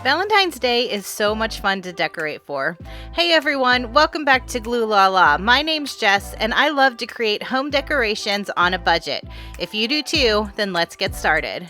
Valentine's Day is so much fun to decorate for. Hey everyone, welcome back to Glue La La. My name's Jess and I love to create home decorations on a budget. If you do too, then let's get started.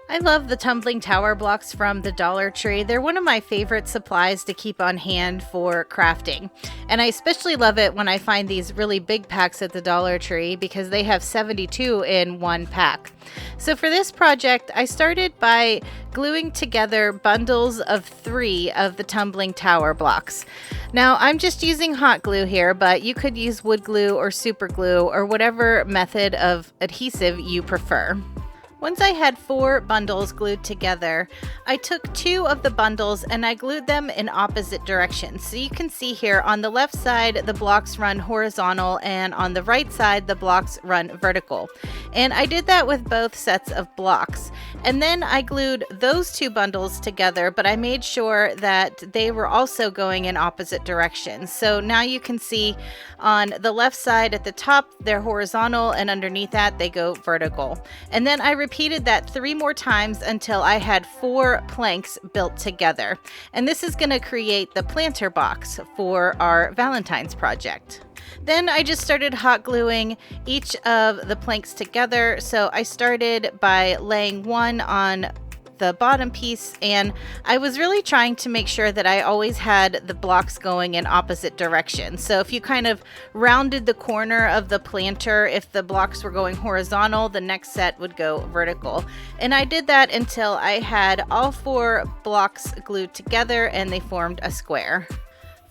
I love the tumbling tower blocks from the Dollar Tree. They're one of my favorite supplies to keep on hand for crafting. And I especially love it when I find these really big packs at the Dollar Tree because they have 72 in one pack. So for this project, I started by gluing together bundles of 3 of the tumbling tower blocks. Now I'm just using hot glue here, but you could use wood glue or super glue or whatever method of adhesive you prefer. Once I had 4 bundles glued together, I took 2 of the bundles and I glued them in opposite directions. So you can see here on the left side, the blocks run horizontal, and on the right side, the blocks run vertical. And I did that with both sets of blocks. And then I glued those 2 bundles together, but I made sure that they were also going in opposite directions. So now you can see on the left side at the top, they're horizontal, and underneath that, they go vertical. And then I repeated that 3 more times until I had 4 planks built together. And this is going to create the planter box for our Valentine's project. Then I just started hot gluing each of the planks together. So I started by laying one on the bottom piece, and I was really trying to make sure that I always had the blocks going in opposite directions. So if you kind of rounded the corner of the planter, if the blocks were going horizontal, the next set would go vertical. And I did that until I had all 4 blocks glued together and they formed a square.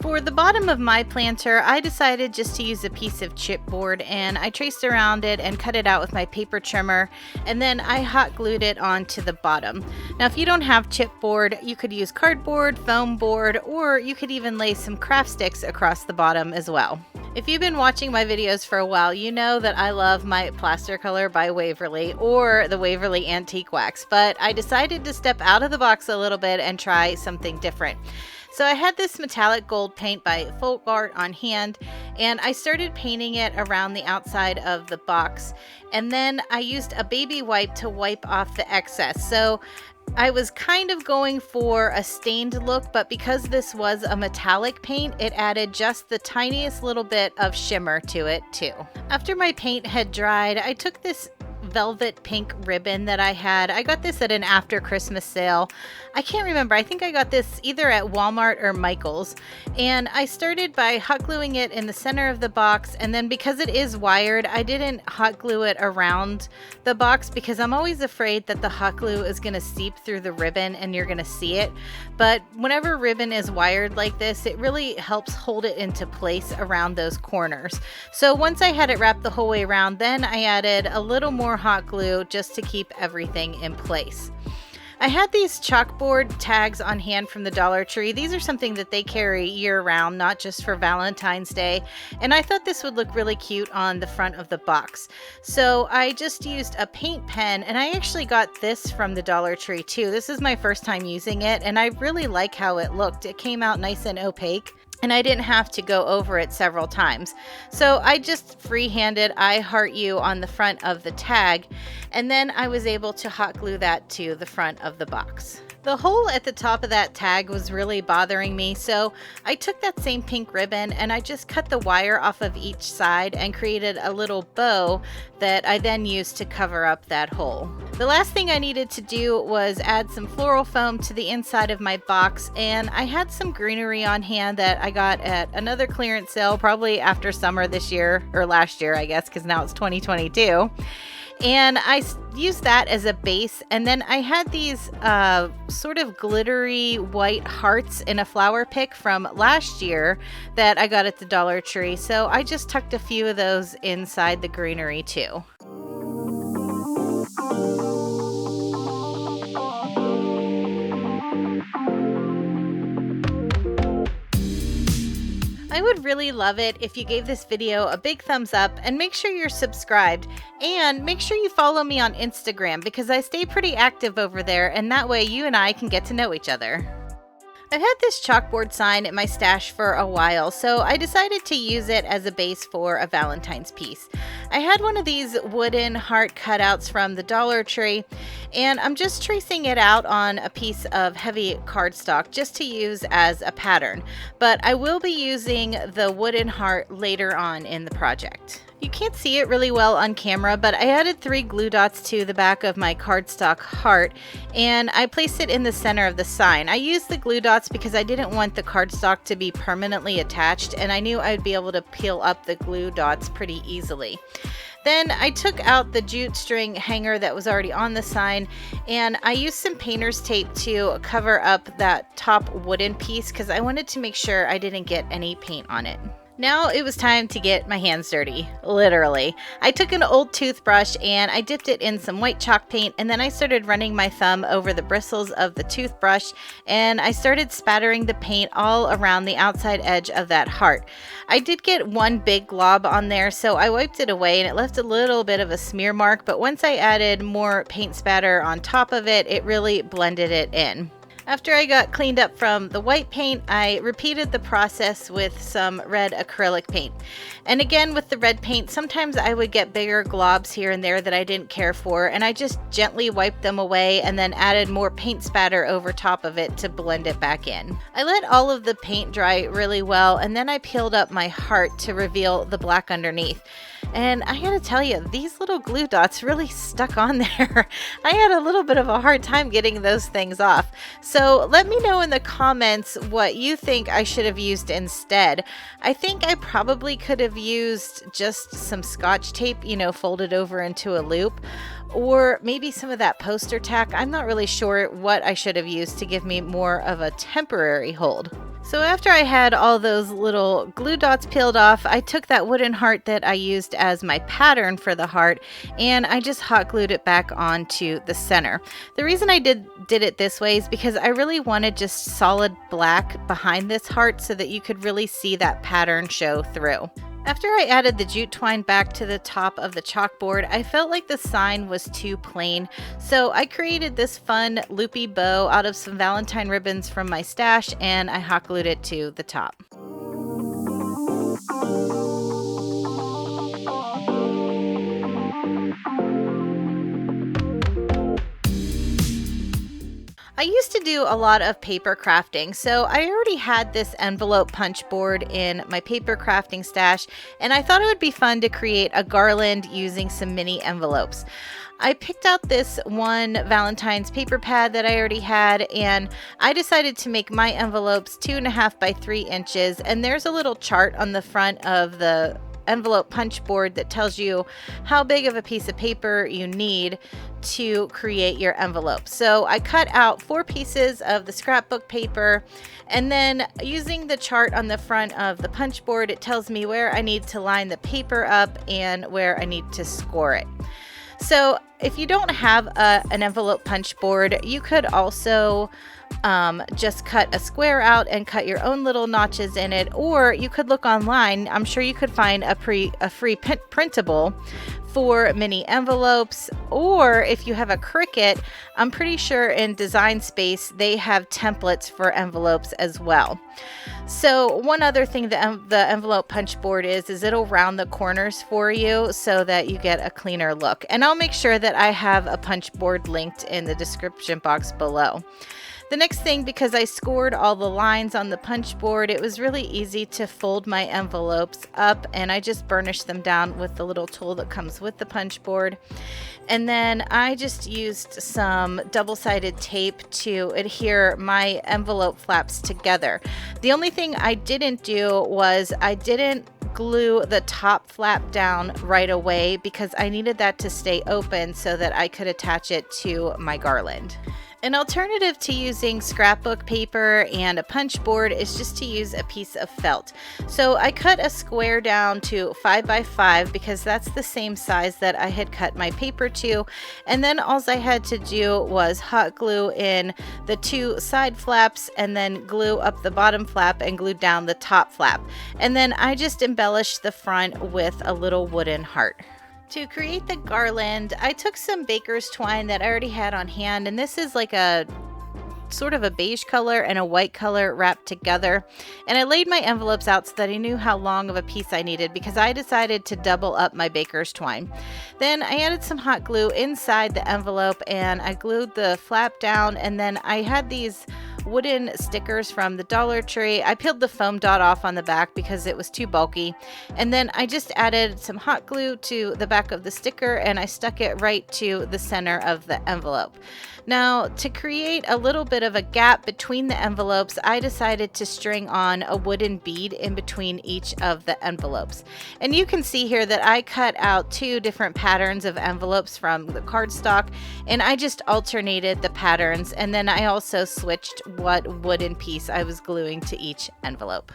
For the bottom of my planter, I decided just to use a piece of chipboard, and I traced around it and cut it out with my paper trimmer, and then I hot glued it onto the bottom. Now if you don't have chipboard, you could use cardboard, foam board, or you could even lay some craft sticks across the bottom as well. If you've been watching my videos for a while, you know that I love my plaster color by Waverly or the Waverly Antique Wax, but I decided to step out of the box a little bit and try something different. So I had this metallic gold paint by Folk Art on hand, and I started painting it around the outside of the box. And then I used a baby wipe to wipe off the excess. So I was kind of going for a stained look, but because this was a metallic paint, it added just the tiniest little bit of shimmer to it too. After my paint had dried, I took this velvet pink ribbon that I had. I got this at an after Christmas sale. I can't remember. I think I got this either at Walmart or Michael's. And I started by hot gluing it in the center of the box. And then because it is wired, I didn't hot glue it around the box because I'm always afraid that the hot glue is going to seep through the ribbon and you're going to see it. But whenever ribbon is wired like this, it really helps hold it into place around those corners. So once I had it wrapped the whole way around, then I added a little more hot glue just to keep everything in place. I had these chalkboard tags on hand from the Dollar Tree. These are something that they carry year-round, not just for Valentine's Day. And I thought this would look really cute on the front of the box. So I just used a paint pen, and I actually got this from the Dollar Tree too. This is my first time using it, and I really like how it looked. It came out nice and opaque, and I didn't have to go over it several times. So I just freehanded I heart you on the front of the tag, and then I was able to hot glue that to the front of the box. The hole at the top of that tag was really bothering me, so I took that same pink ribbon and I just cut the wire off of each side and created a little bow that I then used to cover up that hole. The last thing I needed to do was add some floral foam to the inside of my box, and I had some greenery on hand that I got at another clearance sale probably after summer this year, or last year I guess, because now it's 2022. And I used that as a base, and then I had these sort of glittery white hearts in a flower pick from last year that I got at the Dollar Tree, so I just tucked a few of those inside the greenery too. I would really love it if you gave this video a big thumbs up, and make sure you're subscribed, and make sure you follow me on Instagram because I stay pretty active over there, and that way you and I can get to know each other. I've had this chalkboard sign in my stash for a while, so I decided to use it as a base for a Valentine's piece. I had one of these wooden heart cutouts from the Dollar Tree, and I'm just tracing it out on a piece of heavy cardstock just to use as a pattern. But I will be using the wooden heart later on in the project. You can't see it really well on camera, but I added 3 glue dots to the back of my cardstock heart, and I placed it in the center of the sign. I used the glue dots because I didn't want the cardstock to be permanently attached, and I knew I'd be able to peel up the glue dots pretty easily. Then I took out the jute string hanger that was already on the sign, and I used some painter's tape to cover up that top wooden piece because I wanted to make sure I didn't get any paint on it. Now it was time to get my hands dirty, literally. I took an old toothbrush and I dipped it in some white chalk paint, and then I started running my thumb over the bristles of the toothbrush, and I started spattering the paint all around the outside edge of that heart. I did get one big glob on there, so I wiped it away and it left a little bit of a smear mark, but once I added more paint spatter on top of it, it really blended it in. After I got cleaned up from the white paint, I repeated the process with some red acrylic paint. And again, with the red paint, sometimes I would get bigger globs here and there that I didn't care for, and I just gently wiped them away and then added more paint spatter over top of it to blend it back in. I let all of the paint dry really well, and then I peeled up my heart to reveal the black underneath. And I gotta tell you, these little glue dots really stuck on there. I had a little bit of a hard time getting those things off. So let me know in the comments what you think I should have used instead. I think I probably could have used just some Scotch tape, folded over into a loop, or maybe some of that poster tack. I'm not really sure what I should have used to give me more of a temporary hold. So after I had all those little glue dots peeled off, I took that wooden heart that I used as my pattern for the heart, and I just hot glued it back onto the center. The reason I did it this way is because I really wanted just solid black behind this heart so that you could really see that pattern show through. After I added the jute twine back to the top of the chalkboard, I felt like the sign was too plain, so I created this fun loopy bow out of some Valentine ribbons from my stash, and I hot glued it to the top. I used to do a lot of paper crafting, so I already had this envelope punch board in my paper crafting stash, and I thought it would be fun to create a garland using some mini envelopes. I picked out this one Valentine's paper pad that I already had, and I decided to make my envelopes 2.5 by 3 inches, and there's a little chart on the front of the envelope punch board that tells you how big of a piece of paper you need to create your envelope. So I cut out 4 pieces of the scrapbook paper, and then using the chart on the front of the punch board, it tells me where I need to line the paper up and where I need to score it. So if you don't have an envelope punch board, you could also just cut a square out and cut your own little notches in it, or you could look online. I'm sure you could find a free printable for mini envelopes, or if you have a Cricut, I'm pretty sure in Design Space they have templates for envelopes as well. So one other thing that the envelope punch board is it'll round the corners for you so that you get a cleaner look. And I'll make sure that I have a punch board linked in the description box below. The next thing, because I scored all the lines on the punch board, it was really easy to fold my envelopes up, and I just burnished them down with the little tool that comes with the punch board. And then I just used some double-sided tape to adhere my envelope flaps together. The only thing I didn't do was I didn't glue the top flap down right away because I needed that to stay open so that I could attach it to my garland. An alternative to using scrapbook paper and a punch board is just to use a piece of felt. So I cut a square down to 5 by 5 because that's the same size that I had cut my paper to, and then all I had to do was hot glue in the 2 side flaps and then glue up the bottom flap and glue down the top flap. And then I just embellished the front with a little wooden heart. To create the garland, I took some baker's twine that I already had on hand, and this is like a sort of a beige color and a white color wrapped together. And I laid my envelopes out so that I knew how long of a piece I needed because I decided to double up my baker's twine. Then I added some hot glue inside the envelope and I glued the flap down, and then I had these wooden stickers from the Dollar Tree. I peeled the foam dot off on the back because it was too bulky, and then I just added some hot glue to the back of the sticker and I stuck it right to the center of the envelope. Now, to create a little bit of a gap between the envelopes, I decided to string on a wooden bead in between each of the envelopes. And you can see here that I cut out 2 different patterns of envelopes from the cardstock, and I just alternated the patterns, and then I also switched what wooden piece I was gluing to each envelope.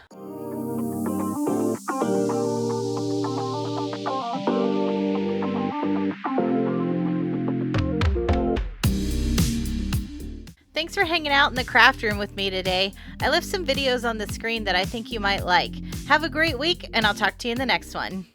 Thanks for hanging out in the craft room with me today. I left some videos on the screen that I think you might like. Have a great week, and I'll talk to you in the next one.